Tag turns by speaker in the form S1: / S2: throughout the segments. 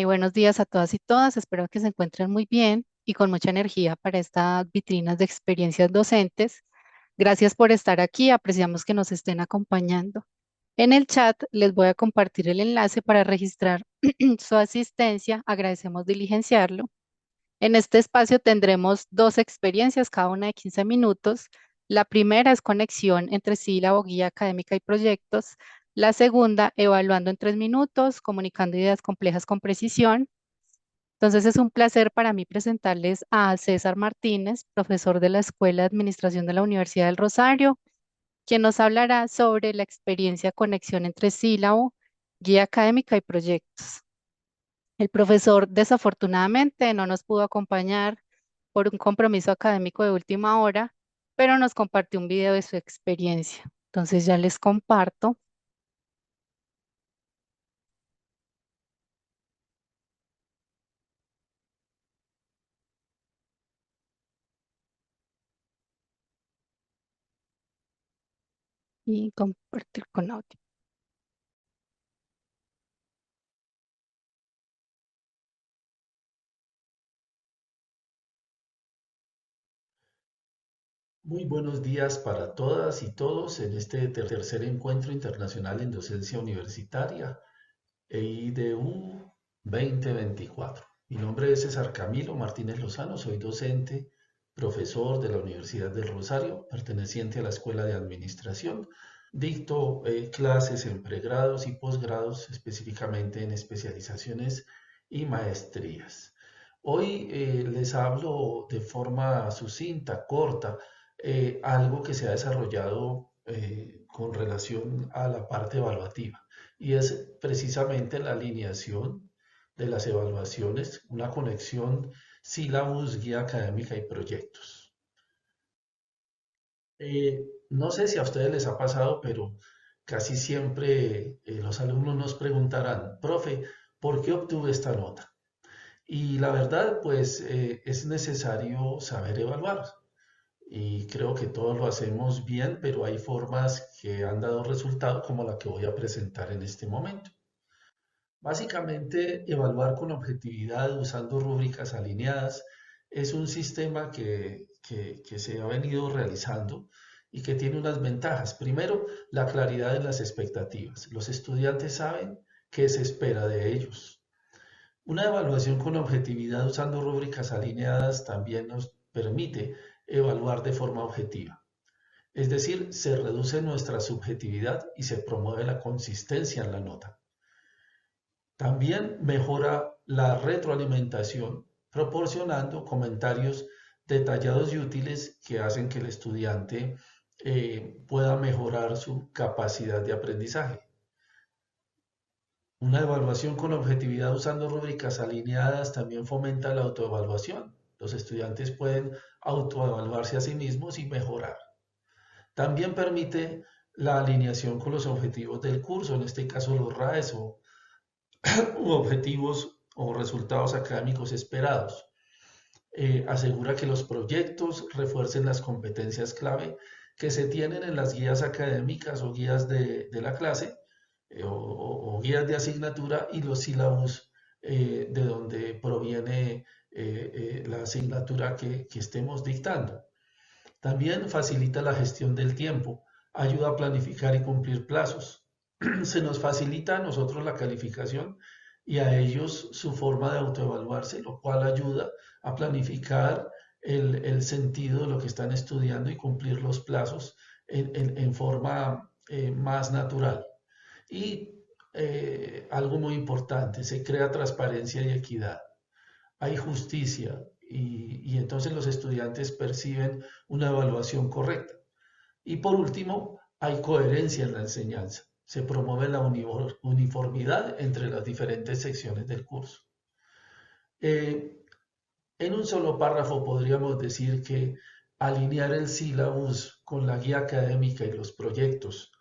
S1: Buenos días a todas y todas. Espero que se encuentren muy bien y con mucha energía para estas vitrinas de experiencias docentes. Gracias por estar aquí. Apreciamos que nos estén acompañando. En el chat les voy a compartir el enlace para registrar su asistencia. Agradecemos diligenciarlo. En este espacio tendremos dos experiencias, cada una de 15 minutos. La primera es conexión entre sílabo, guía académica y proyectos. La segunda, evaluando en 3 minutos, comunicando ideas complejas con precisión. Entonces es un placer para mí presentarles a César Martínez, profesor de la Escuela de Administración de la Universidad del Rosario, quien nos hablará sobre la experiencia conexión entre sílabo, guía académica y proyectos. El profesor desafortunadamente no nos pudo acompañar por un compromiso académico de última hora, pero nos compartió un video de su experiencia. Entonces ya les comparto y compartir con audio.
S2: Muy buenos días para todas y todos en este tercer encuentro internacional en docencia universitaria, EIDU 2024. Mi nombre es César Camilo Martínez Lozano, soy docente, profesor de la Universidad del Rosario, perteneciente a la Escuela de Administración. Dicto clases en pregrados y posgrados, específicamente en especializaciones y maestrías. Hoy les hablo de forma sucinta, corta, algo que se ha desarrollado con relación a la parte evaluativa y es precisamente la alineación de las evaluaciones, una conexión sílabus, guía académica y proyectos. No sé si a ustedes les ha pasado, pero casi siempre los alumnos nos preguntarán, profe, ¿por qué obtuve esta nota? Y la verdad, pues es necesario saber evaluar. Y creo que todos lo hacemos bien, pero hay formas que han dado resultado como la que voy a presentar en este momento. Básicamente, evaluar con objetividad usando rúbricas alineadas es un sistema que se ha venido realizando y que tiene unas ventajas. Primero, la claridad en las expectativas. Los estudiantes saben qué se espera de ellos. Una evaluación con objetividad usando rúbricas alineadas también nos permite evaluar de forma objetiva. Es decir, se reduce nuestra subjetividad y se promueve la consistencia en la nota. También mejora la retroalimentación, proporcionando comentarios detallados y útiles que hacen que el estudiante pueda mejorar su capacidad de aprendizaje. Una evaluación con objetividad usando rúbricas alineadas también fomenta la autoevaluación. Los estudiantes pueden autoevaluarse a sí mismos y mejorar. También permite la alineación con los objetivos del curso, en este caso los RAES o objetivos o resultados académicos esperados. Asegura que los proyectos refuercen las competencias clave que se tienen en las guías académicas o guías de la clase o guías de asignatura y los sílabos de donde proviene la asignatura que estemos dictando. También facilita la gestión del tiempo, ayuda a planificar y cumplir plazos. Se nos facilita a nosotros la calificación y a ellos su forma de autoevaluarse, lo cual ayuda a planificar el sentido de lo que están estudiando y cumplir los plazos en forma más natural. Y algo muy importante, se crea transparencia y equidad, hay justicia y entonces los estudiantes perciben una evaluación correcta. Y por último, hay coherencia en la enseñanza. Se promueve la uniformidad entre las diferentes secciones del curso. Eh, en un solo párrafo podríamos decir que alinear el sílabus con la guía académica y los proyectos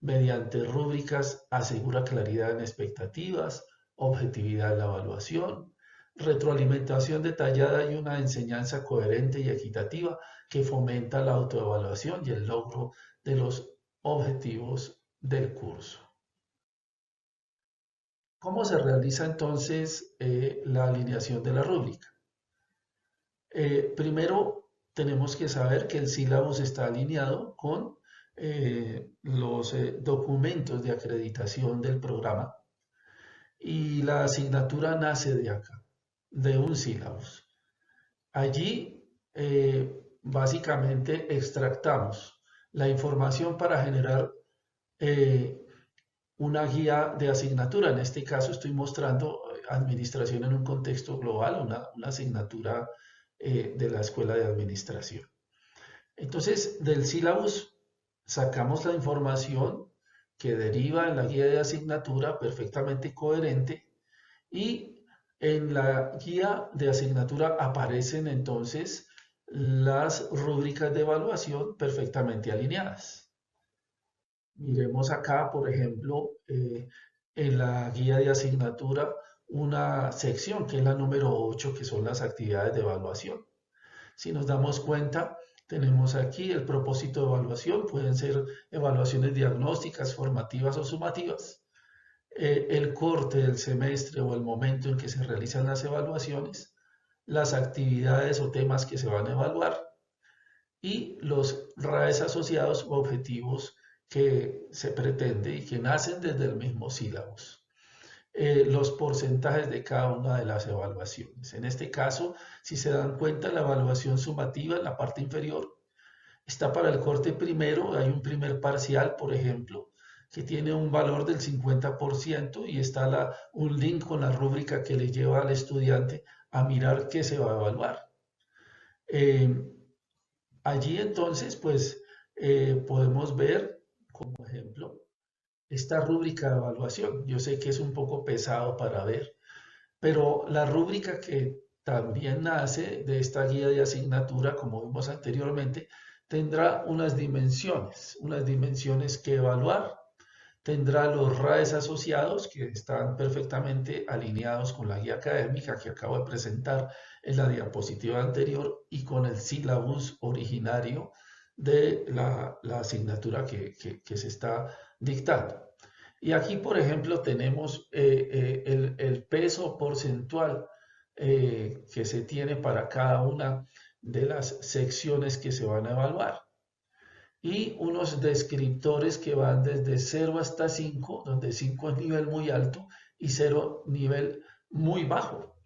S2: mediante rúbricas asegura claridad en expectativas, objetividad en la evaluación, retroalimentación detallada y una enseñanza coherente y equitativa que fomenta la autoevaluación y el logro de los objetivos del curso. ¿Cómo se realiza entonces la alineación de la rúbrica? Primero, tenemos que saber que el sílabus está alineado con los documentos de acreditación del programa y la asignatura nace de acá, de un sílabus. Allí, básicamente, extractamos la información para generar eh, una guía de asignatura. En este caso estoy mostrando administración en un contexto global, una asignatura de la Escuela de Administración. Entonces, del sílabus sacamos la información que deriva en la guía de asignatura perfectamente coherente y en la guía de asignatura aparecen entonces las rúbricas de evaluación perfectamente alineadas. Miremos acá, por ejemplo, en la guía de asignatura, una sección que es la número 8, que son las actividades de evaluación. Si nos damos cuenta, tenemos aquí el propósito de evaluación, pueden ser evaluaciones diagnósticas, formativas o sumativas. El corte del semestre o el momento en que se realizan las evaluaciones, las actividades o temas que se van a evaluar y los RAEs asociados o objetivos que se pretende y que nacen desde el mismo sílabus. Los porcentajes de cada una de las evaluaciones. En este caso, si se dan cuenta, la evaluación sumativa en la parte inferior está para el corte primero, hay un primer parcial, por ejemplo, que tiene un valor del 50% y está un link con la rúbrica que le lleva al estudiante a mirar qué se va a evaluar. Eh, Allí entonces, pues, podemos ver, como ejemplo, esta rúbrica de evaluación. Yo sé que es un poco pesado para ver, pero la rúbrica que también nace de esta guía de asignatura, como vimos anteriormente, tendrá unas dimensiones que evaluar. Tendrá los RAEs asociados que están perfectamente alineados con la guía académica que acabo de presentar en la diapositiva anterior y con el sílabus originario de la asignatura que se está dictando. Y aquí, por ejemplo, tenemos el peso porcentual que se tiene para cada una de las secciones que se van a evaluar y unos descriptores que van desde 0 hasta 5, donde 5 es nivel muy alto y 0 nivel muy bajo,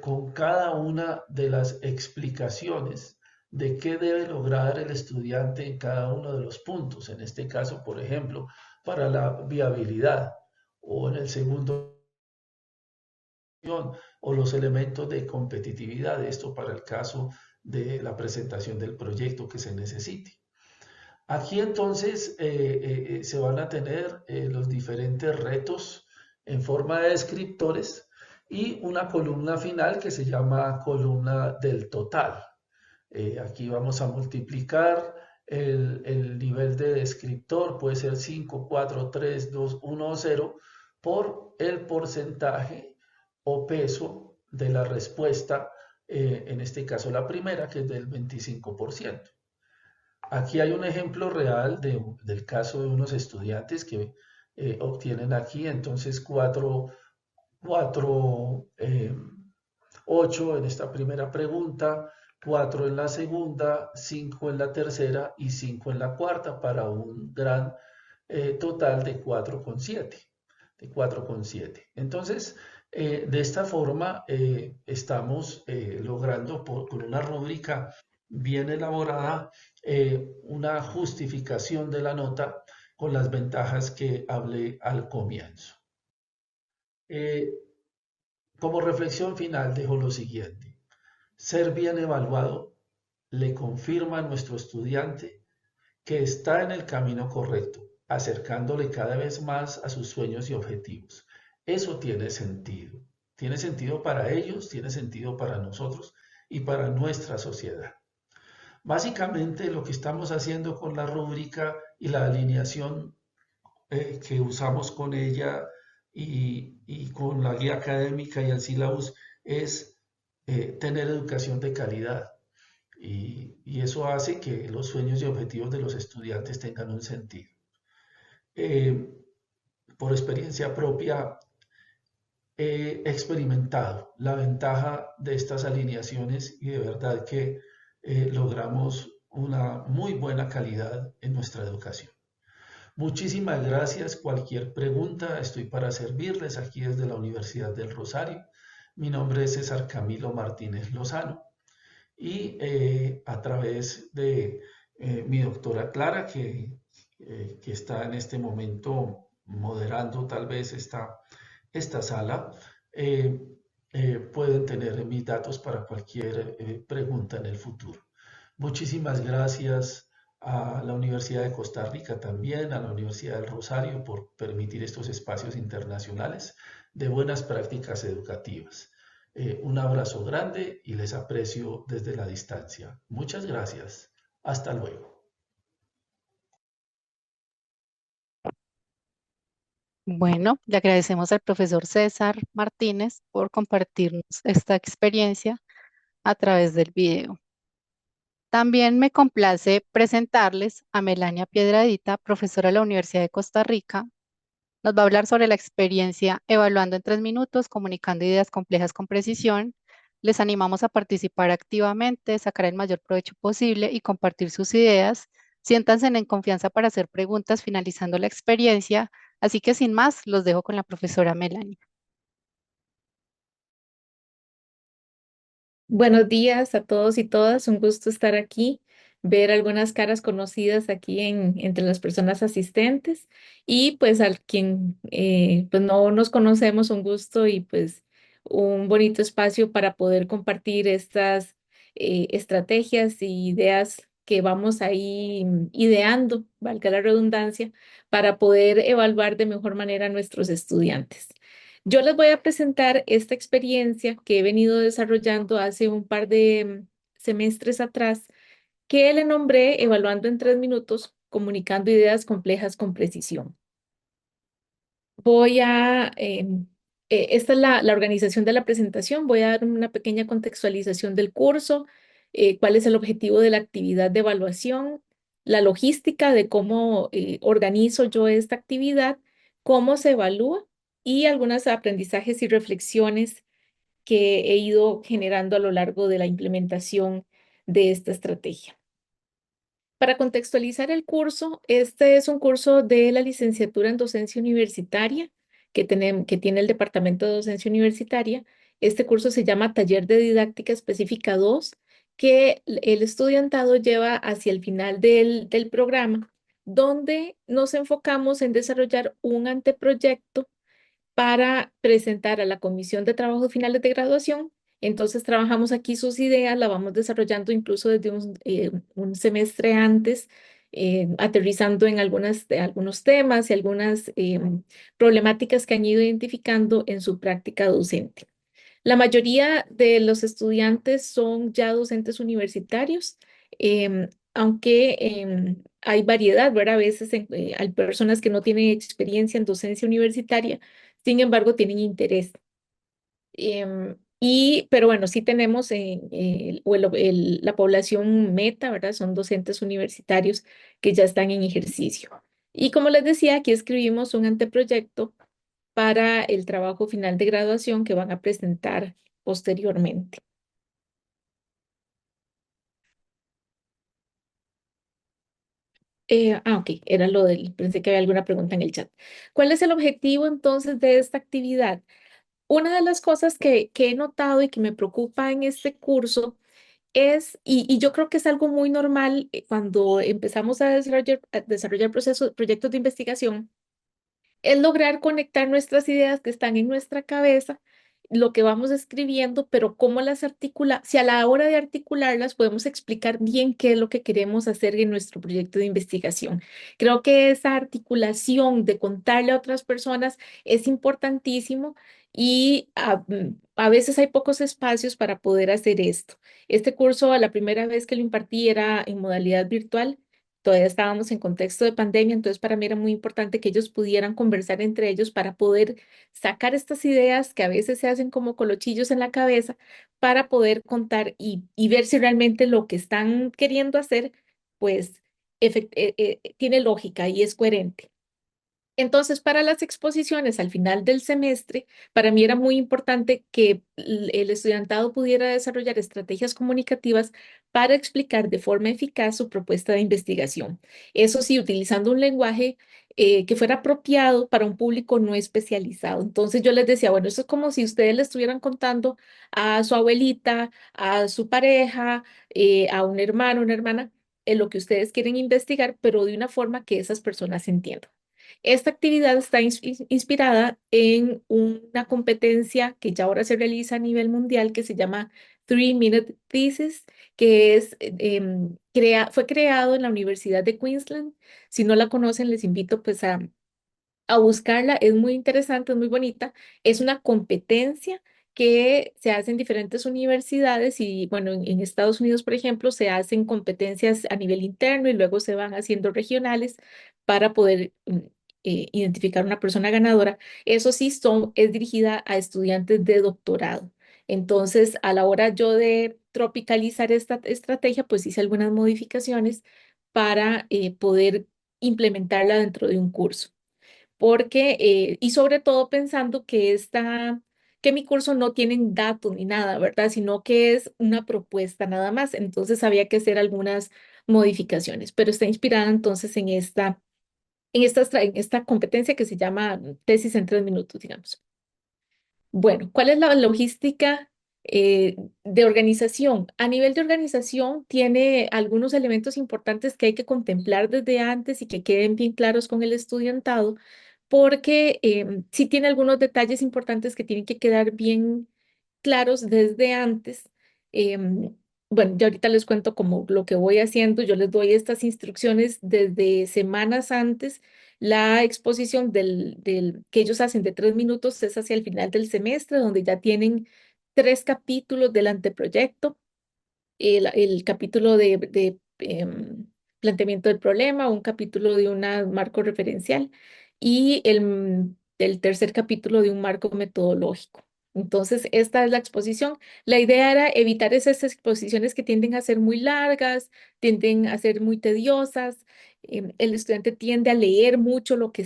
S2: con cada una de las explicaciones de qué debe lograr el estudiante en cada uno de los puntos. En este caso, por ejemplo, para la viabilidad o en el segundo o los elementos de competitividad, esto para el caso de la presentación del proyecto que se necesite. Aquí entonces se van a tener los diferentes retos en forma de descriptores y una columna final que se llama columna del total. Aquí vamos a multiplicar el nivel de descriptor, puede ser 5, 4, 3, 2, 1 o 0, por el porcentaje o peso de la respuesta, en este caso la primera, que es del 25%. Aquí hay un ejemplo real del caso de unos estudiantes que obtienen aquí entonces 4 8 en esta primera pregunta, 4 en la segunda, 5 en la tercera y 5 en la cuarta para un gran total de 4,7. Entonces, de esta forma estamos logrando con una rúbrica bien elaborada una justificación de la nota con las ventajas que hablé al comienzo. Eh, Como reflexión final dejo lo siguiente. Ser bien evaluado le confirma a nuestro estudiante que está en el camino correcto, acercándole cada vez más a sus sueños y objetivos. Eso tiene sentido. Tiene sentido para ellos, tiene sentido para nosotros y para nuestra sociedad. Básicamente lo que estamos haciendo con la rúbrica y la alineación que usamos con ella y con la guía académica y el sílabus es tener educación de calidad. Y eso hace que los sueños y objetivos de los estudiantes tengan un sentido. Eh, por experiencia propia, he experimentado la ventaja de estas alineaciones y de verdad que logramos una muy buena calidad en nuestra educación. Muchísimas gracias. Cualquier pregunta, estoy para servirles aquí desde la Universidad del Rosario. Mi nombre es César Camilo Martínez Lozano y a través de mi doctora Clara, que está en este momento moderando tal vez esta sala, eh, pueden tener mis datos para cualquier pregunta en el futuro. Muchísimas gracias a la Universidad de Costa Rica también, a la Universidad del Rosario por permitir estos espacios internacionales de buenas prácticas educativas. Un abrazo grande y les aprecio desde la distancia. Muchas gracias. Hasta luego.
S1: Bueno, le agradecemos al profesor César Martínez por compartirnos esta experiencia a través del video. También me complace presentarles a Melania Piedradita, profesora de la Universidad de Costa Rica. Nos va a hablar sobre la experiencia evaluando en 3 minutos, comunicando ideas complejas con precisión. Les animamos a participar activamente, sacar el mayor provecho posible y compartir sus ideas. Siéntanse en confianza para hacer preguntas finalizando la experiencia. Así que sin más, los dejo con la profesora Melanie.
S3: Buenos días a todos y todas. Un gusto estar aquí, ver algunas caras conocidas aquí entre las personas asistentes y pues al quien pues no nos conocemos, un gusto y pues un bonito espacio para poder compartir estas estrategias y ideas que vamos ahí ideando, valga la redundancia, para poder evaluar de mejor manera a nuestros estudiantes. Yo les voy a presentar esta experiencia que he venido desarrollando hace un par de semestres atrás, que le nombré Evaluando en 3 minutos, comunicando ideas complejas con precisión. Esta es la organización de la presentación. Voy a dar una pequeña contextualización del curso, cuál es el objetivo de la actividad de evaluación, la logística de cómo organizo yo esta actividad, cómo se evalúa y algunos aprendizajes y reflexiones que he ido generando a lo largo de la implementación de esta estrategia. Para contextualizar el curso, este es un curso de la licenciatura en docencia universitaria que tiene el Departamento de Docencia Universitaria. Este curso se llama Taller de Didáctica Específica 2, que el estudiantado lleva hacia el final del programa, donde nos enfocamos en desarrollar un anteproyecto para presentar a la Comisión de Trabajos Finales de Graduación. Entonces trabajamos aquí sus ideas, la vamos desarrollando incluso desde un semestre antes, aterrizando en algunos temas y algunas problemáticas que han ido identificando en su práctica docente. La mayoría de los estudiantes son ya docentes universitarios, aunque hay variedad, ¿verdad? A veces hay personas que no tienen experiencia en docencia universitaria, sin embargo, tienen interés. Pero bueno, sí tenemos la población meta, ¿verdad? Son docentes universitarios que ya están en ejercicio. Y como les decía, aquí escribimos un anteproyecto para el trabajo final de graduación que van a presentar posteriormente. Ok, era pensé que había alguna pregunta en el chat. ¿Cuál es el objetivo entonces de esta actividad? Una de las cosas que he notado y que me preocupa en este curso y yo creo que es algo muy normal cuando empezamos a desarrollar proyectos de investigación, es lograr conectar nuestras ideas que están en nuestra cabeza, lo que vamos escribiendo, pero cómo las articula, si a la hora de articularlas podemos explicar bien qué es lo que queremos hacer en nuestro proyecto de investigación. Creo que esa articulación de contarle a otras personas es importantísimo y a veces hay pocos espacios para poder hacer esto. Este curso, la primera vez que lo impartí era en modalidad virtual. Todavía estábamos en contexto de pandemia, entonces para mí era muy importante que ellos pudieran conversar entre ellos para poder sacar estas ideas que a veces se hacen como colochillos en la cabeza para poder contar y ver si realmente lo que están queriendo hacer, pues tiene lógica y es coherente. Entonces, para las exposiciones al final del semestre, para mí era muy importante que el estudiantado pudiera desarrollar estrategias comunicativas para explicar de forma eficaz su propuesta de investigación. Eso sí, utilizando un lenguaje que fuera apropiado para un público no especializado. Entonces yo les decía, bueno, eso es como si ustedes le estuvieran contando a su abuelita, a su pareja, a un hermano, una hermana, lo que ustedes quieren investigar, pero de una forma que esas personas entiendan. Esta actividad está inspirada en una competencia que ya ahora se realiza a nivel mundial que se llama Three-Minute Thesis, que fue creado en la Universidad de Queensland. Si no la conocen, les invito pues a buscarla. Es muy interesante, es muy bonita. Es una competencia que se hace en diferentes universidades y bueno, en Estados Unidos, por ejemplo, se hacen competencias a nivel interno y luego se van haciendo regionales para poder identificar una persona ganadora. Eso sí, es dirigida a estudiantes de doctorado. Entonces, a la hora yo de tropicalizar esta estrategia, pues hice algunas modificaciones para poder implementarla dentro de un curso porque, y sobre todo pensando que mi curso no tienen datos ni nada, ¿verdad? Sino que es una propuesta nada más. Entonces había que hacer algunas modificaciones, pero está inspirada entonces en esta competencia que se llama tesis en 3 minutos, digamos. Bueno, ¿cuál es la logística de organización? A nivel de organización, tiene algunos elementos importantes que hay que contemplar desde antes y que queden bien claros con el estudiantado, porque sí tiene algunos detalles importantes que tienen que quedar bien claros desde antes. Em, bueno, ya ahorita les cuento como lo que voy haciendo. Yo les doy estas instrucciones desde semanas antes. La exposición que ellos hacen de 3 minutos es hacia el final del semestre, donde ya tienen 3 capítulos del anteproyecto, el capítulo de planteamiento del problema, un capítulo de un marco referencial y el tercer capítulo de un marco metodológico. Entonces, esta es la exposición. La idea era evitar esas exposiciones que tienden a ser muy largas, tienden a ser muy tediosas. El estudiante tiende a leer mucho lo que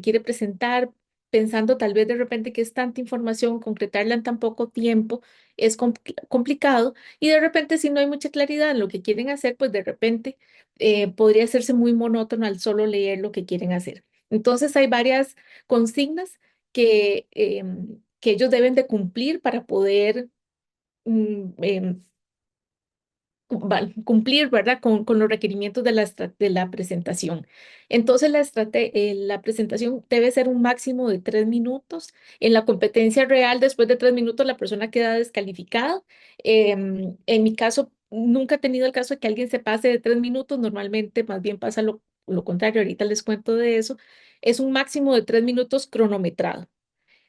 S3: quiere presentar, pensando tal vez de repente que es tanta información, concretarla en tan poco tiempo es complicado y de repente si no hay mucha claridad en lo que quieren hacer, pues de repente podría hacerse muy monótono al solo leer lo que quieren hacer. Entonces hay varias consignas que ellos deben de cumplir para poder mm, em, cumplir, ¿verdad? Con los requerimientos de la presentación. Entonces, la presentación debe ser un máximo de 3 minutos. En la competencia real, después de 3 minutos, la persona queda descalificada. En mi caso, nunca he tenido el caso de que alguien se pase de 3 minutos. Normalmente, más bien pasa lo contrario. Ahorita les cuento de eso. Es un máximo de 3 minutos cronometrado.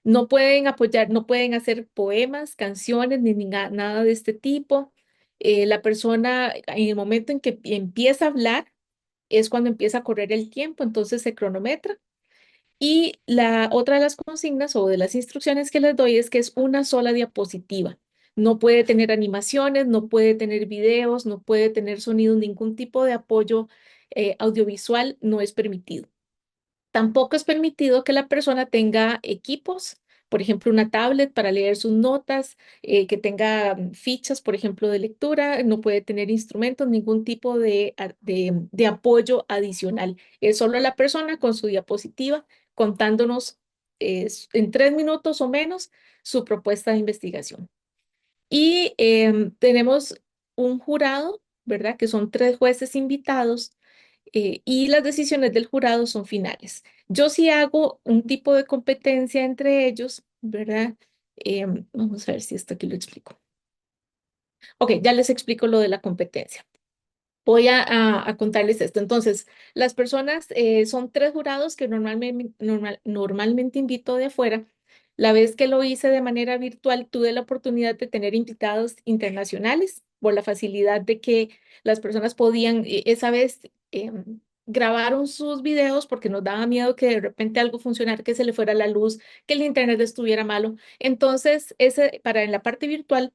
S3: No pueden apoyar, no pueden hacer poemas, canciones, ni nada de este tipo. La persona, en el momento en que empieza a hablar, es cuando empieza a correr el tiempo, entonces se cronometra. Y la otra de las consignas o de las instrucciones que les doy es que es una sola diapositiva. No puede tener animaciones, no puede tener videos, no puede tener sonidos, ningún tipo de apoyo audiovisual no es permitido. Tampoco es permitido que la persona tenga equipos, por ejemplo, una tablet para leer sus notas, que tenga fichas, por ejemplo, de lectura, no puede tener instrumentos, ningún tipo de apoyo adicional. Es solo la persona con su diapositiva contándonos en 3 minutos o menos su propuesta de investigación. Y tenemos un jurado, ¿verdad? Que son 3 jueces invitados y las decisiones del jurado son finales. Yo sí hago un tipo de competencia entre ellos, ¿verdad? Vamos a ver si esto aquí lo explico. Ok, ya les explico lo de la competencia. Voy a contarles esto. Entonces, las personas son 3 jurados que normalmente invito de afuera. La vez que lo hice de manera virtual, tuve la oportunidad de tener invitados internacionales por la facilidad de que las personas podían, esa vez grabaron sus videos porque nos daba miedo que de repente algo funcionara, que se le fuera la luz, que el internet estuviera malo. Entonces, para en la parte virtual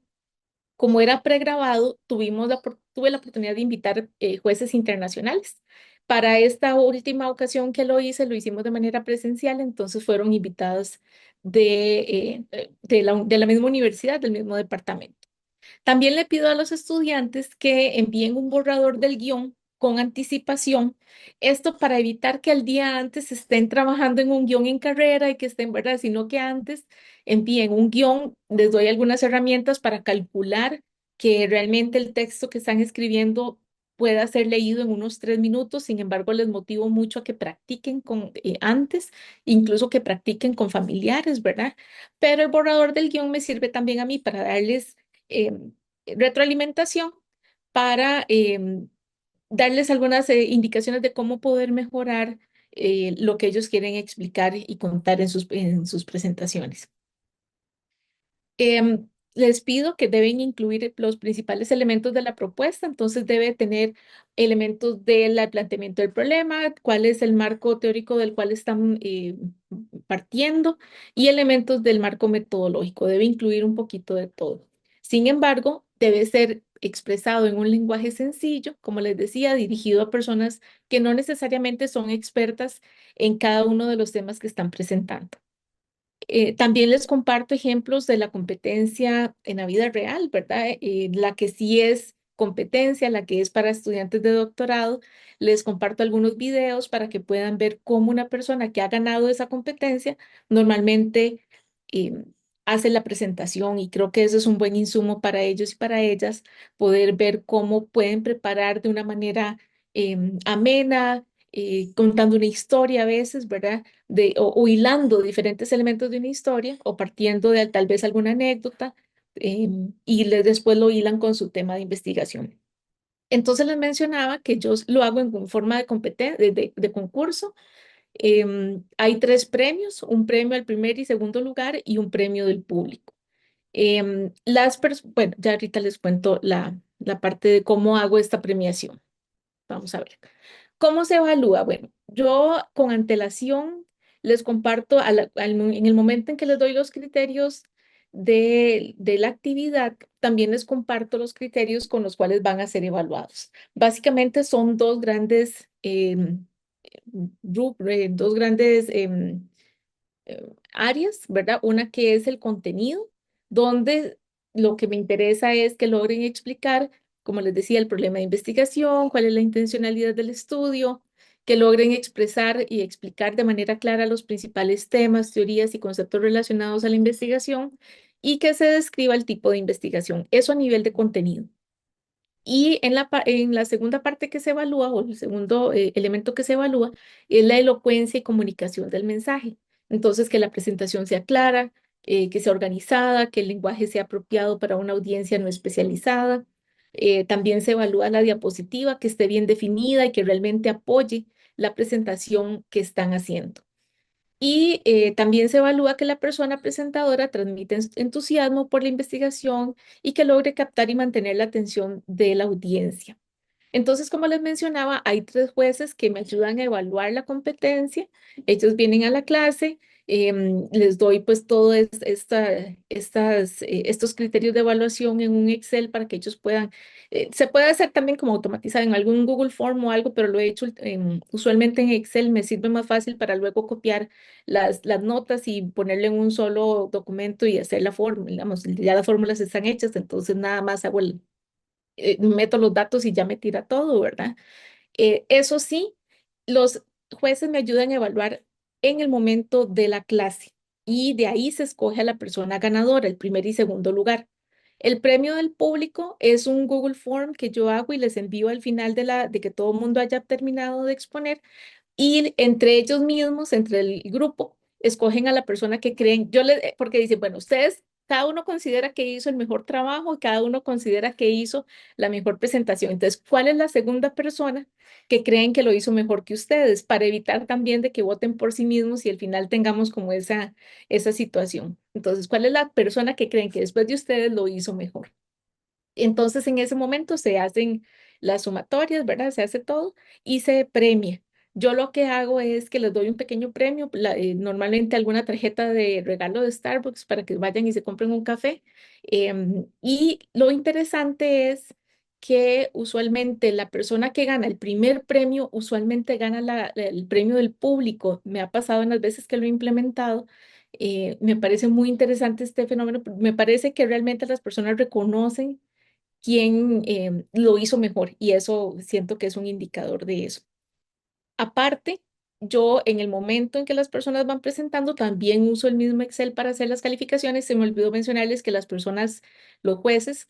S3: como era pregrabado, tuve la oportunidad de invitar jueces internacionales Para esta última ocasión que lo hice, lo hicimos de manera presencial, entonces fueron invitadas de la misma universidad, del mismo departamento. También le pido a los estudiantes que envíen un borrador del guión con anticipación, esto para evitar que al día antes estén trabajando en un guión en carrera y que estén, ¿verdad? Sino que antes envíen un guión, les doy algunas herramientas para calcular que realmente el texto que están escribiendo pueda ser leído en unos 3 minutos. Sin embargo, les motivo mucho a que practiquen antes, incluso que practiquen con familiares, ¿verdad? Pero el borrador del guión me sirve también a mí para darles retroalimentación, para darles algunas indicaciones de cómo poder mejorar lo que ellos quieren explicar y contar en sus presentaciones. Les pido que deben incluir los principales elementos de la propuesta, entonces debe tener elementos del planteamiento del problema, cuál es el marco teórico del cual están partiendo y elementos del marco metodológico. Debe incluir un poquito de todo. Sin embargo, debe ser expresado en un lenguaje sencillo, como les decía, dirigido a personas que no necesariamente son expertas en cada uno de los temas que están presentando. También les comparto ejemplos de la competencia en la vida real, ¿verdad? La que sí es competencia, la que es para estudiantes de doctorado. Les comparto algunos videos para que puedan ver cómo una persona que ha ganado esa competencia normalmente eh, hace la presentación, y creo que eso es un buen insumo para ellos y para ellas, poder ver cómo pueden preparar de una manera amena, contando una historia a veces, ¿verdad? O hilando diferentes elementos de una historia o partiendo de tal vez alguna anécdota, y después lo hilan con su tema de investigación. Entonces les mencionaba que yo lo hago en forma de, de concurso. Hay 3 premios, un premio al primer y segundo lugar y un premio del público. Bueno, ya ahorita les cuento la parte de cómo hago esta premiación. Vamos a ver. ¿Cómo se evalúa? Bueno, yo con antelación les comparto en el momento en que les doy los criterios de la actividad, también les comparto los criterios con los cuales van a ser evaluados. Básicamente son dos grandes áreas, ¿verdad? Una que es el contenido, donde lo que me interesa es que logren explicar, como les decía, el problema de investigación, cuál es la intencionalidad del estudio, que logren expresar y explicar de manera clara los principales temas, teorías y conceptos relacionados a la investigación, y que se describa el tipo de investigación. Eso a nivel de contenido. Y en la segunda parte que se evalúa, o el segundo elemento que se evalúa, es la elocuencia y comunicación del mensaje. Entonces, que la presentación sea clara, que sea organizada, que el lenguaje sea apropiado para una audiencia no especializada. También se evalúa la diapositiva, que esté bien definida y que realmente apoye la presentación que están haciendo. Y también se evalúa que la persona presentadora transmite entusiasmo por la investigación y que logre captar y mantener la atención de la audiencia. Entonces, como les mencionaba, hay 3 jueces que me ayudan a evaluar la competencia. Ellos vienen a la clase, les doy pues todos estos criterios de evaluación en un Excel para que ellos puedan, se puede hacer también como automatizar en algún Google Form o algo, pero lo he hecho usualmente en Excel. Me sirve más fácil para luego copiar las notas y ponerle en un solo documento y hacer la fórmula. Digamos, ya las fórmulas están hechas, entonces nada más meto los datos y ya me tira todo, ¿verdad? Eso sí, los jueces me ayudan a evaluar en el momento de la clase, y de ahí se escoge a la persona ganadora, el primer y segundo lugar. El premio del público es un Google Form que yo hago y les envío al final de que todo el mundo haya terminado de exponer, y entre ellos mismos, entre el grupo, escogen a la persona que creen. Porque dicen, bueno, ustedes, cada uno considera que hizo el mejor trabajo y cada uno considera que hizo la mejor presentación. Entonces, ¿cuál es la segunda persona que creen que lo hizo mejor que ustedes? Para evitar también de que voten por sí mismos y al final tengamos como esa situación. Entonces, ¿cuál es la persona que creen que después de ustedes lo hizo mejor? Entonces, en ese momento se hacen las sumatorias, ¿verdad? Se hace todo y se premia. Yo lo que hago es que les doy un pequeño premio, normalmente alguna tarjeta de regalo de Starbucks para que vayan y se compren un café. Y lo interesante es que usualmente la persona que gana el primer premio, usualmente gana el premio del público. Me ha pasado en las veces que lo he implementado. Me parece muy interesante este fenómeno. Me parece que realmente las personas reconocen quién lo hizo mejor y eso siento que es un indicador de eso. Aparte, yo en el momento en que las personas van presentando, también uso el mismo Excel para hacer las calificaciones. Se me olvidó mencionarles que las personas, los jueces,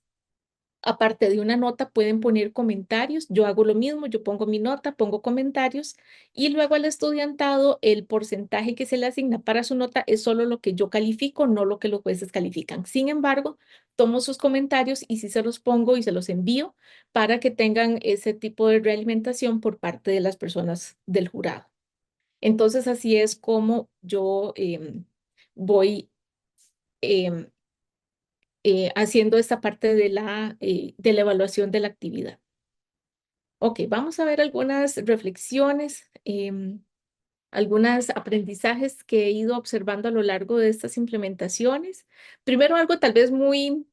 S3: aparte de una nota, pueden poner comentarios. Yo hago lo mismo, yo pongo mi nota, pongo comentarios y luego al estudiantado el porcentaje que se le asigna para su nota es solo lo que yo califico, no lo que los jueces califican. Sin embargo, tomo sus comentarios y sí se los pongo y se los envío para que tengan ese tipo de realimentación por parte de las personas del jurado. Entonces, así es como yo voy em, haciendo esta parte de la evaluación de la actividad. Ok, vamos a ver algunas reflexiones, algunos aprendizajes que he ido observando a lo largo de estas implementaciones. Primero, algo tal vez muy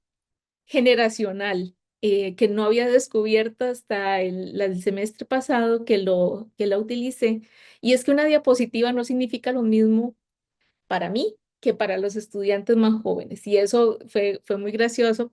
S3: generacional, que no había descubierto hasta el semestre pasado que la utilicé, y es que una diapositiva no significa lo mismo para mí que para los estudiantes más jóvenes. Y eso fue muy gracioso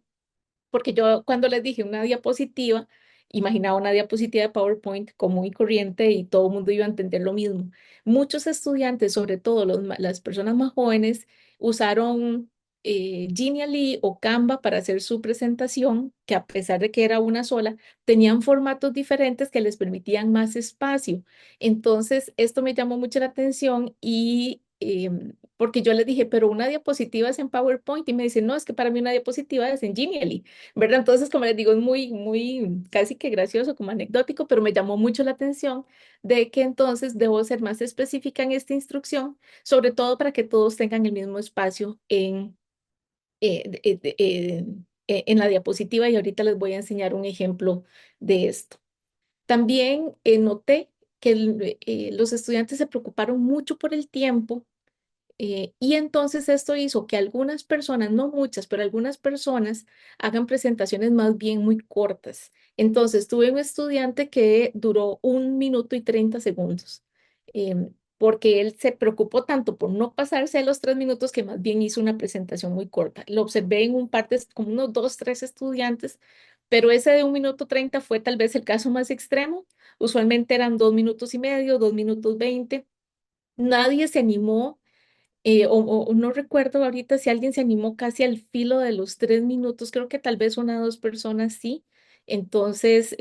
S3: porque yo cuando les dije una diapositiva, imaginaba una diapositiva de PowerPoint común y corriente y todo el mundo iba a entender lo mismo. Muchos estudiantes, sobre todo las personas más jóvenes, usaron Genially o Canva para hacer su presentación, que a pesar de que era una sola, tenían formatos diferentes que les permitían más espacio. Entonces, esto me llamó mucho la atención y porque yo les dije, pero una diapositiva es en PowerPoint y me dicen, no, es que para mí una diapositiva es en Genially. ¿Verdad? Entonces, como les digo, es muy, casi que gracioso, como anecdótico, pero me llamó mucho la atención de que entonces debo ser más específica en esta instrucción, sobre todo para que todos tengan el mismo espacio en la diapositiva y ahorita les voy a enseñar un ejemplo de esto. También noté que los estudiantes se preocuparon mucho por el tiempo y entonces esto hizo que algunas personas, no muchas, pero algunas personas hagan presentaciones más bien muy cortas. Entonces tuve un estudiante que duró 1 minuto y 30 segundos, porque él se preocupó tanto por no pasarse de los 3 minutos que más bien hizo una presentación muy corta. Lo observé en un par de, como unos 2, 3 estudiantes, pero ese de 1 minuto 30 fue tal vez el caso más extremo. Usualmente eran 2 minutos y medio, 2 minutos 20. Nadie se animó o no recuerdo ahorita si alguien se animó casi al filo de los 3 minutos, creo que tal vez una o dos personas sí. Entonces,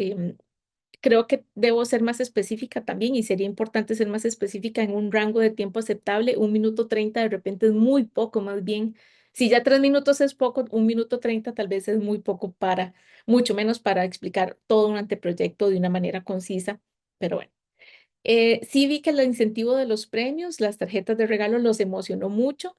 S3: creo que debo ser más específica también y sería importante ser más específica en un rango de tiempo aceptable. 1 minuto 30 de repente es muy poco, más bien. Si ya 3 minutos es poco, 1 minuto 30 tal vez es muy poco para, mucho menos para explicar todo un anteproyecto de una manera concisa, pero bueno. Sí vi que el incentivo de los premios, las tarjetas de regalo, los emocionó mucho.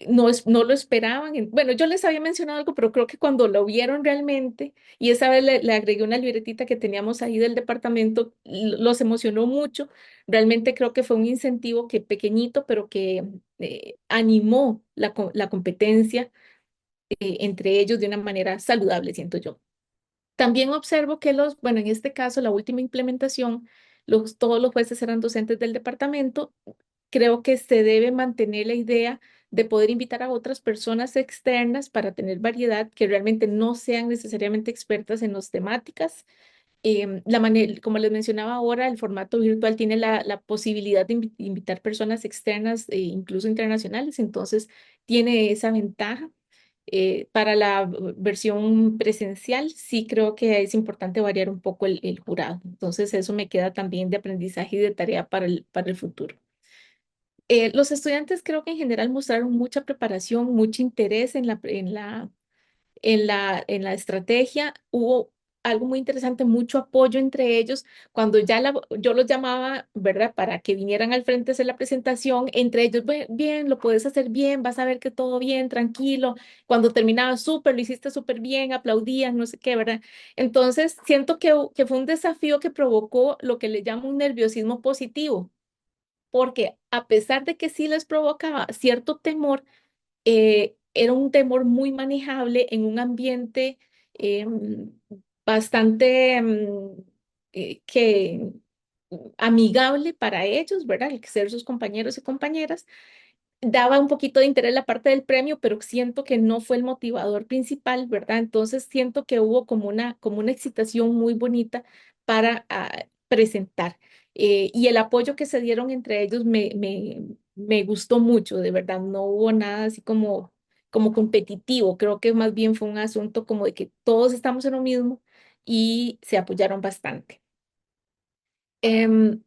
S3: No lo esperaban. Bueno, yo les había mencionado algo, pero creo que cuando lo vieron realmente, y esa vez le agregué una libretita que teníamos ahí del departamento, los emocionó mucho. Realmente creo que fue un incentivo que pequeñito, pero que animó la competencia entre ellos de una manera saludable, siento yo. También observo que bueno, en este caso, la última implementación, todos los jueces eran docentes del departamento. Creo que se debe mantener la idea de poder invitar a otras personas externas para tener variedad que realmente no sean necesariamente expertas en las temáticas. Como les mencionaba ahora, el formato virtual tiene la posibilidad de invitar personas externas, incluso internacionales, entonces tiene esa ventaja. Para la versión presencial, sí creo que es importante variar un poco el jurado. Entonces, eso me queda también de aprendizaje y de tarea para el futuro. Los estudiantes creo que en general mostraron mucha preparación, mucho interés en la estrategia. Hubo algo muy interesante, mucho apoyo entre ellos. Cuando ya yo los llamaba, ¿verdad? Para que vinieran al frente a hacer la presentación, entre ellos, bien, lo puedes hacer bien, vas a ver que todo bien, tranquilo. Cuando terminaba, súper, lo hiciste súper bien, aplaudían, no sé qué, ¿verdad? Entonces, siento que fue un desafío que provocó lo que le llamo un nerviosismo positivo, porque a pesar de que sí les provocaba cierto temor, era un temor muy manejable en un ambiente bastante amigable para ellos, ¿verdad? El ser sus compañeros y compañeras. Daba un poquito de interés la parte del premio, pero siento que no fue el motivador principal, ¿verdad? Entonces siento que hubo como una excitación muy bonita para presentar. Y el apoyo que se dieron entre ellos me gustó mucho, de verdad. No hubo nada así como competitivo. Creo que más bien fue un asunto como de que todos estamos en lo mismo y se apoyaron bastante. Em,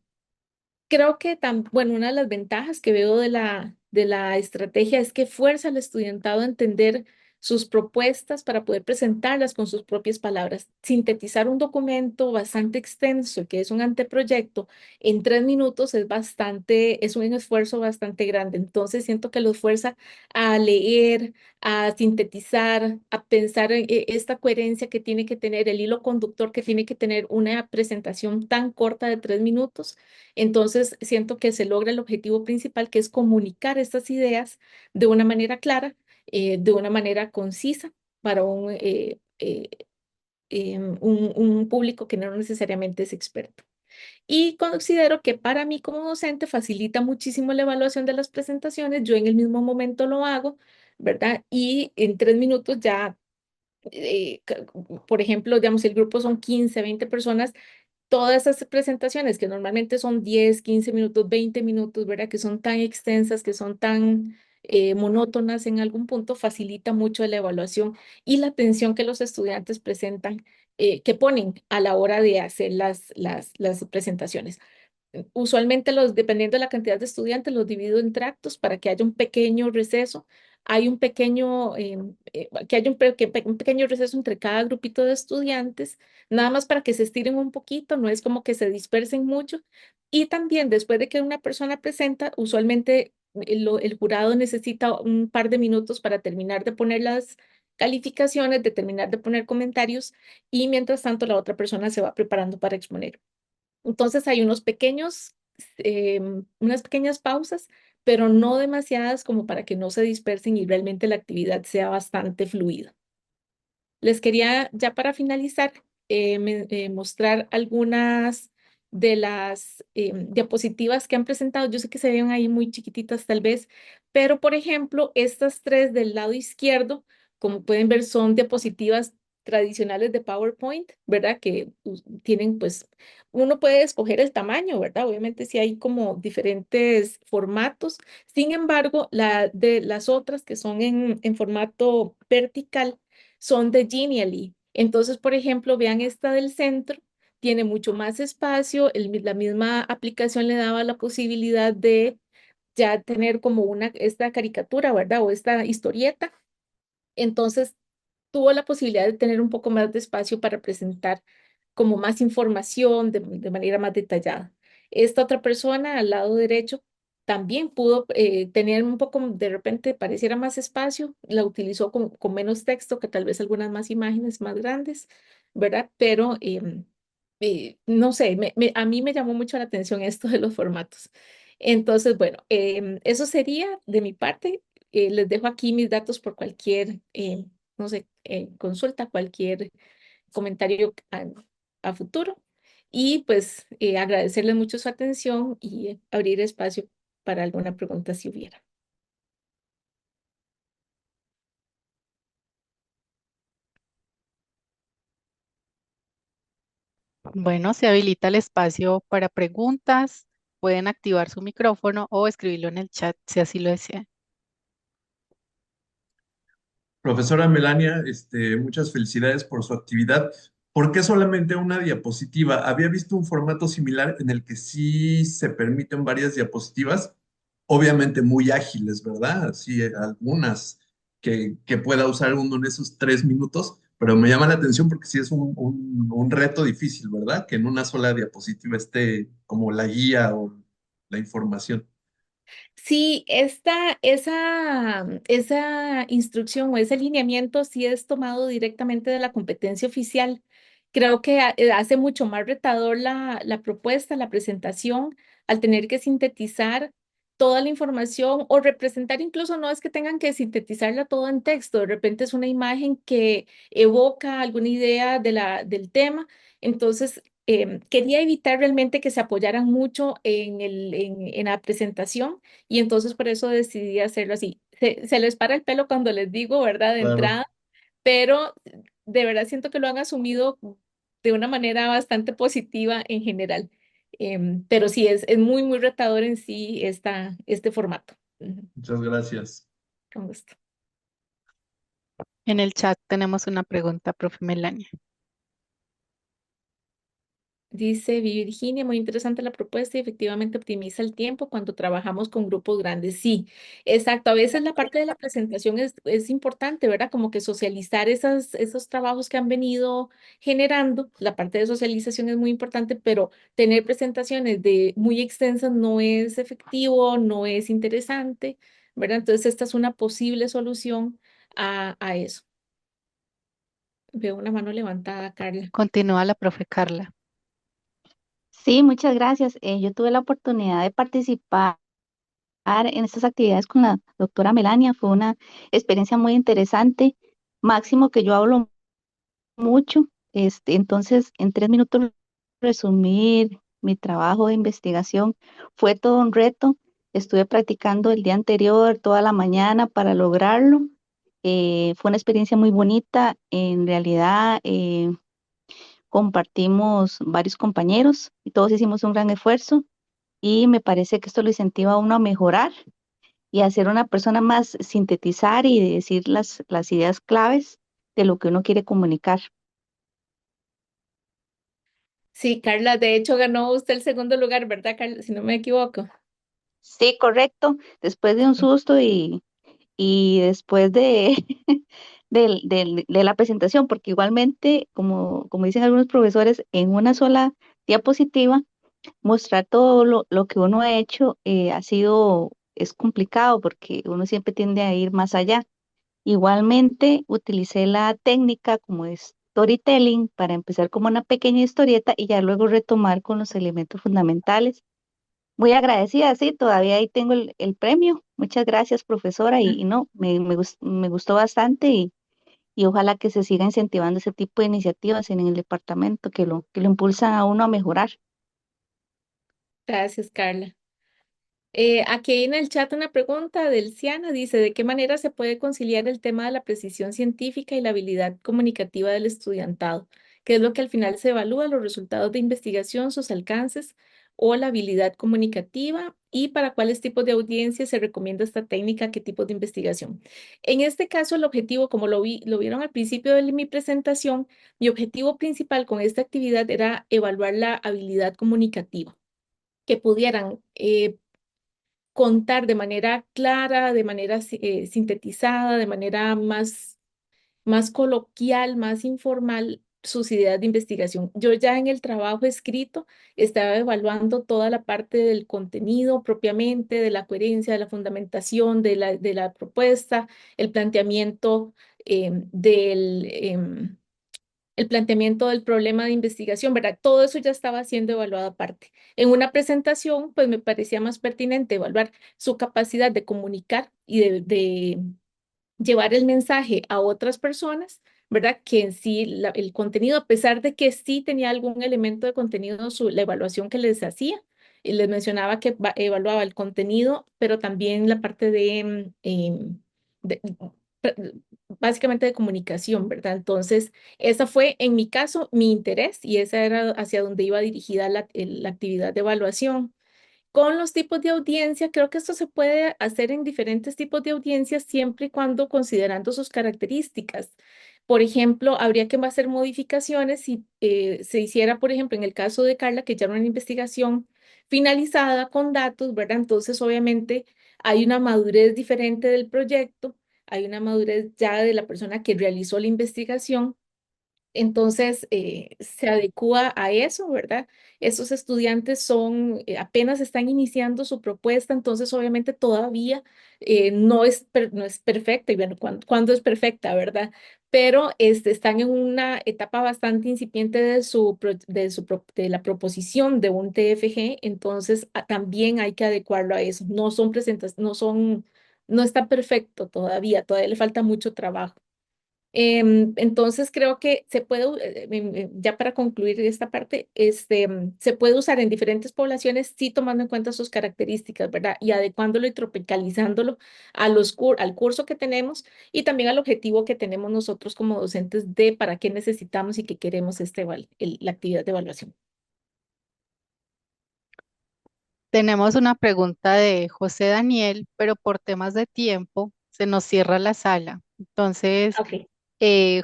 S3: Creo que, bueno, una de las ventajas que veo de la estrategia es que fuerza al estudiantado a entender sus propuestas para poder presentarlas con sus propias palabras. Sintetizar un documento bastante extenso, que es un anteproyecto, en 3 minutos es un esfuerzo bastante grande. Entonces siento que los fuerza a leer, a sintetizar, a pensar en esta coherencia que tiene que tener, el hilo conductor que tiene que tener una presentación tan corta de 3 minutos. Entonces, siento que se logra el objetivo principal, que es comunicar estas ideas de una manera clara, de una manera concisa para un público que no necesariamente es experto. Y considero que para mí como docente facilita muchísimo la evaluación de las presentaciones. Yo en el mismo momento lo hago, ¿verdad? Y en 3 minutos ya, por ejemplo, digamos, si el grupo son 15, 20 personas, todas esas presentaciones que normalmente son 10, 15 minutos, 20 minutos, ¿verdad? Que son tan extensas, que son tan monótonas en algún punto, facilita mucho la evaluación y la atención que los estudiantes presentan, que ponen a la hora de hacer las presentaciones. Usualmente dependiendo de la cantidad de estudiantes, los divido en tractos para que haya un pequeño receso. Hay un pequeño, que haya un pequeño receso entre cada grupito de estudiantes, nada más para que se estiren un poquito, no es como que se dispersen mucho. Y también después de que una persona presenta, usualmente el jurado necesita un par de minutos para terminar de poner las calificaciones, de terminar de poner comentarios y mientras tanto la otra persona se va preparando para exponer. Entonces hay unas pequeñas pausas, pero no demasiadas como para que no se dispersen y realmente la actividad sea bastante fluida. Les quería ya para finalizar mostrar algunas de las diapositivas que han presentado. Yo sé que se ven ahí muy chiquititas tal vez, pero por ejemplo, estas tres del lado izquierdo, como pueden ver, son diapositivas tradicionales de PowerPoint, ¿verdad? Que tienen, pues, uno puede escoger el tamaño, ¿verdad? Obviamente sí hay como diferentes formatos. Sin embargo, de las otras que son en formato vertical, son de Genially. Entonces, por ejemplo, vean esta del centro, tiene mucho más espacio, la misma aplicación le daba la posibilidad de ya tener como esta caricatura, ¿verdad? O esta historieta. Entonces, tuvo la posibilidad de tener un poco más de espacio para presentar como más información de manera más detallada. Esta otra persona al lado derecho también pudo tener un poco, de repente pareciera más espacio, la utilizó con menos texto, que tal vez algunas más imágenes más grandes, ¿verdad? Pero no sé, a mí me llamó mucho la atención esto de los formatos. Entonces, bueno, eso sería de mi parte. Les dejo aquí mis datos por cualquier, no sé, consulta, cualquier comentario a futuro. Y pues agradecerles mucho su atención y abrir espacio para alguna pregunta si hubiera.
S1: Bueno, se habilita el espacio para preguntas. Pueden activar su micrófono o escribirlo en el chat si así lo desean.
S4: Profesora Melania, muchas felicidades por su actividad. ¿Por qué solamente una diapositiva? Había visto un formato similar en el que sí se permiten varias diapositivas, obviamente muy ágiles, ¿verdad? Así algunas que pueda usar uno en esos 3 minutos, pero me llama la atención porque sí es un reto difícil, ¿verdad? Que en una sola diapositiva esté como la guía o la información.
S3: Sí, esa instrucción o ese lineamiento sí es tomado directamente de la competencia oficial. Creo que hace mucho más retador la propuesta, la presentación, al tener que sintetizar toda la información o representar, incluso no es que tengan que sintetizarla todo en texto, de repente es una imagen que evoca alguna idea del tema. Entonces, quería evitar realmente que se apoyaran mucho en la presentación y entonces por eso decidí hacerlo así. Se les para el pelo cuando les digo, ¿verdad? De
S4: Claro,
S3: entrada, pero de verdad siento que lo han asumido de una manera bastante positiva en general. Pero sí, es muy, muy retador en sí este formato. Ujú,
S4: muchas gracias.
S3: con gusto.
S1: En el chat tenemos una pregunta, profe Melania.
S3: Dice Virginia, muy interesante la propuesta y efectivamente optimiza el tiempo cuando trabajamos con grupos grandes. Sí, exacto. A veces la parte de la presentación es importante, ¿verdad? Como que socializar esos trabajos que han venido generando. La parte de socialización es muy importante, pero tener presentaciones muy extensas no es efectivo, no es interesante, ¿verdad? Entonces esta es una posible solución a eso. Veo una mano levantada, Carla.
S1: Continúa la profe Carla.
S5: Sí, muchas gracias. Yo tuve la oportunidad de participar en estas actividades con la doctora Melania. Fue una experiencia muy interesante. Máximo que yo hablo mucho. Entonces, en 3 minutos resumir mi trabajo de investigación fue todo un reto. Estuve practicando el día anterior, toda la mañana para lograrlo. Fue una experiencia muy bonita. En realidad, compartimos varios compañeros y todos hicimos un gran esfuerzo y me parece que esto lo incentiva a uno a mejorar y a ser una persona más sintetizar y decir las ideas claves de lo que uno quiere comunicar.
S3: Sí, Carla, de hecho ganó usted el segundo lugar, ¿verdad, Carla? Si no me equivoco.
S5: Sí, correcto. Después de un
S3: Sí.
S5: susto y después de, de la presentación, porque igualmente, como dicen algunos profesores, en una sola diapositiva, mostrar todo lo que uno ha hecho es complicado porque uno siempre tiende a ir más allá. Igualmente, utilicé la técnica como es storytelling para empezar como una pequeña historieta y ya luego retomar con los elementos fundamentales. Muy agradecida, sí, todavía ahí tengo el premio. Muchas gracias, profesora, y no, me gustó bastante y ojalá que se siga incentivando ese tipo de iniciativas en el departamento que lo impulsan a uno a mejorar.
S3: Gracias, Carla. Aquí en el chat una pregunta del Ciana dice, ¿de qué manera se puede conciliar el tema de la precisión científica y la habilidad comunicativa del estudiantado? ¿Qué es lo que al final se evalúa, los resultados de investigación, sus alcances o la habilidad comunicativa? ¿Y para cuáles tipos de audiencia se recomienda esta técnica? ¿Qué tipo de investigación? En este caso, el objetivo, como lo vieron al principio de mi presentación, mi objetivo principal con esta actividad era evaluar la habilidad comunicativa, que pudieran contar de manera clara, de manera sintetizada, de manera más coloquial, más informal sus ideas de investigación. Yo ya en el trabajo escrito estaba evaluando toda la parte del contenido propiamente, de la coherencia, de la fundamentación, de la propuesta, el planteamiento el planteamiento del problema de investigación, ¿verdad? Todo eso ya estaba siendo evaluado aparte. En una presentación, pues me parecía más pertinente evaluar su capacidad de comunicar y de llevar el mensaje a otras personas, ¿verdad? Que en sí el contenido, a pesar de que sí tenía algún elemento de contenido, la evaluación que les hacía, y les mencionaba que evaluaba el contenido, pero también la parte de- básicamente de comunicación, ¿verdad? Entonces, esa fue en mi caso mi interés y esa era hacia donde iba dirigida la actividad de evaluación. Con los tipos de audiencia, creo que esto se puede hacer en diferentes tipos de audiencias siempre y cuando considerando sus características. Por ejemplo, habría que hacer modificaciones si se hiciera, por ejemplo, en el caso de Carla, que ya era una investigación finalizada con datos, ¿verdad? Entonces, obviamente, hay una madurez diferente del proyecto, hay una madurez ya de la persona que realizó la investigación, entonces, se adecua a eso, ¿verdad? Esos estudiantes apenas están iniciando su propuesta, entonces obviamente todavía no es perfecta, y bueno, ¿cuándo es perfecta, verdad? pero están en una etapa bastante incipiente de la proposición de un TFG, entonces también hay que adecuarlo a eso. No son presentaciones, no está perfecto todavía le falta mucho trabajo. Entonces creo que se puede, ya para concluir esta parte, se puede usar en diferentes poblaciones, sí tomando en cuenta sus características, ¿verdad? Y adecuándolo y tropicalizándolo al curso que tenemos y también al objetivo que tenemos nosotros como docentes de para qué necesitamos y qué queremos la actividad de evaluación.
S1: Tenemos una pregunta de José Daniel, pero por temas de tiempo se nos cierra la sala. Entonces,
S3: Ok.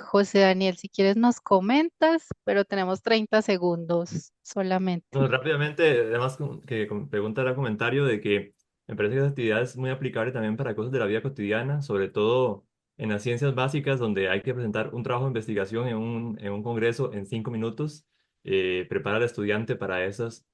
S1: José Daniel, si quieres nos comentas, pero tenemos 30 segundos solamente.
S6: Bueno, rápidamente, además pregunta era comentario de que me parece que esa actividad es muy aplicable también para cosas de la vida cotidiana, sobre todo en las ciencias básicas, donde hay que presentar un trabajo de investigación en un congreso en 5 minutos, prepara al estudiante para esas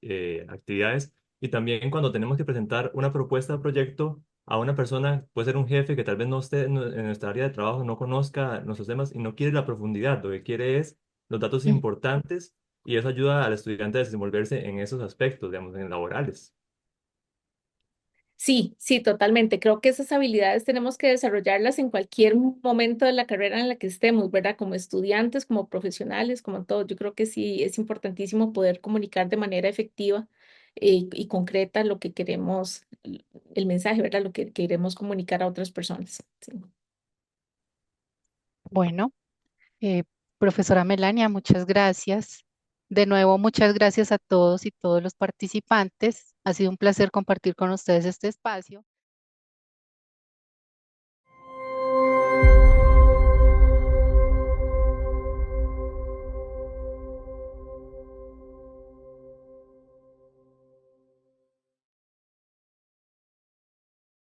S6: actividades. Y también cuando tenemos que presentar una propuesta de proyecto a una persona, puede ser un jefe que tal vez no esté en nuestra área de trabajo, no conozca nuestros temas y no quiere la profundidad, lo que quiere es los datos
S3: Mm.
S6: importantes y eso ayuda al estudiante a desenvolverse en esos aspectos, digamos, en laborales.
S3: Sí, sí, totalmente. Creo que esas habilidades tenemos que desarrollarlas en cualquier momento de la carrera en la que estemos, ¿verdad? Como estudiantes, como profesionales, como todo. Yo creo que sí es importantísimo poder comunicar de manera efectiva y concreta lo que queremos, el mensaje, ¿verdad? Lo que queremos comunicar a otras personas. Sí.
S1: Bueno, eh, profesora Melania, muchas gracias. De nuevo, muchas gracias a todos y todos los participantes. Ha sido un placer compartir con ustedes este espacio.